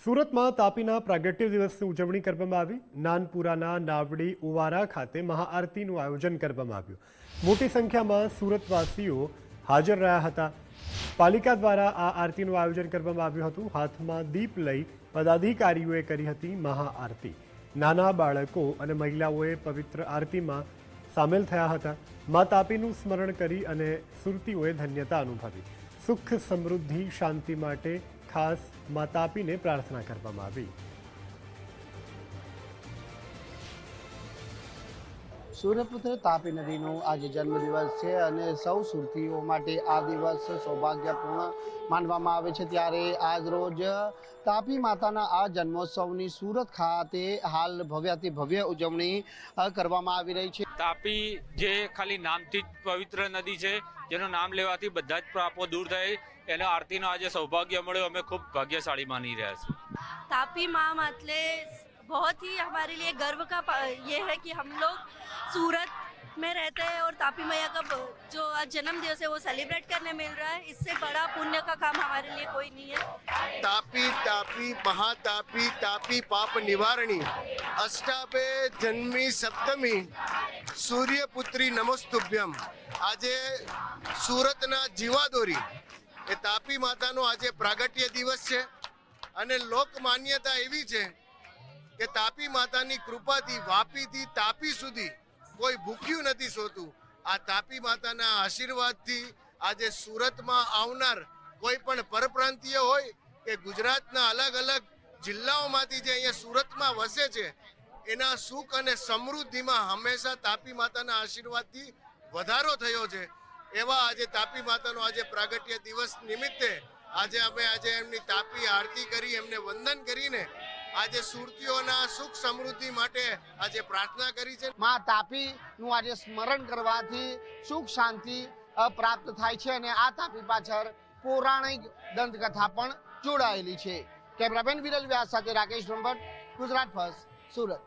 સુરતમાં તાપીના પ્રાગટ્ય દિવસની ઉજવણી કરવામાં આવી। નાનપુરાના નાવડી ઉવારા ખાતે મહાઆરતીનું આયોજન કરવામાં આવ્યું। મોટી સંખ્યામાં સુરતવાસીઓ હાજર રહ્યા હતા। પાલિકા દ્વારા આ આરતીનું આયોજન કરવામાં આવ્યું હતું। હાથમાં દીપ લઈ પદાધિકારીઓએ કરી હતી મહાઆરતી। નાના બાળકો અને મહિલાઓએ પવિત્ર આરતીમાં સામેલ થયા હતા। મા તાપીનું સ્મરણ કરી અને સુરતીઓએ ધન્યતા અનુભવી। સુખ સમૃદ્ધિ શાંતિ માટે ખાસ મા તાપીને પ્રાર્થના કરવામાં આવી। સૂર્યપુત્ર તાપી નદીનો આજે જન્મદિવસ છે અને સૌ સુરતીઓ માટે આ દિવસ સૌભાગ્યપૂર્ણ માનવામાં આવે છે। ત્યારે આજ રોજ તાપી માતાના આ જન્મોત્સવની સુરત ખાતે હાલ ભવ્યાતિ ભવ્ય ઉજવણી કરવામાં આવી રહી છે। તાપી જે ખાલી નામથી જ પવિત્ર નદી છે, જેનું નામ લેવાથી બધા જ પાપો દૂર થાય, એનો આરતીનો આજે સૌભાગ્ય મળ્યો। અમે ખૂબ ભાગ્યશાળી માની રહ્યા છીએ। तापी माँ मतलब बहुत ही हमारे लिए गर्व का ये है कि हम लोग सूरत में रहते हैं और तापी मैया का जो आज जन्म दिवस है वो सेलिब्रेट करने मिल रहा है। इससे बड़ा पुण्य का काम हमारे लिए कोई नहीं है। तापी तापी महातापी तापी पाप निवारणी अष्टापे जन्मी सप्तमी सूर्यपुत्री नमस्तुभ्यम। આજે સુરતના જીવાદોરી એ તાપી માતાનો આજે પ્રાગટ્ય દિવસ છે અને લોક માન્યતા એવી છે કે તાપી માતાની કૃપાથી વાપીથી તાપી સુધી કોઈ ભૂખ્યું નથી સોતું। આ તાપી માતાના આશીર્વાદથી આજે સુરતમાં આવનાર કોઈ પણ પરપ્રાંતીય હોય કે ગુજરાતના અલગ અલગ જિલ્લાઓમાંથી જે અહીંયા સુરતમાં વસે છે, એના સુખ અને સમૃદ્ધિમાં હંમેશા તાપી માતાના આશીર્વાદથી વધારો થયો છે। એવા આજે તાપી માતાનો આજે પ્રાગટ્ય દિવસ નિમિત્તે આજે અમે એમની તાપી આરતી કરી, એમને વંદન કરીને આજે સુરતીઓના સુખ સમૃદ્ધિ માટે આજે પ્રાર્થના કરી છે। મા તાપીનું આજે સ્મરણ કરવાથી સુખ શાંતિ પ્રાપ્ત થાય છે અને આ તાપી પાછળ પૌરાણિક દંતકથા પણ જોડાયેલી છે। કેમેરામેન વિરલ વ્યાસ સાથે રાકેશ બ્રહ્મભટ્ટ, ગુજરાત ફર્સ્ટ, સુરત।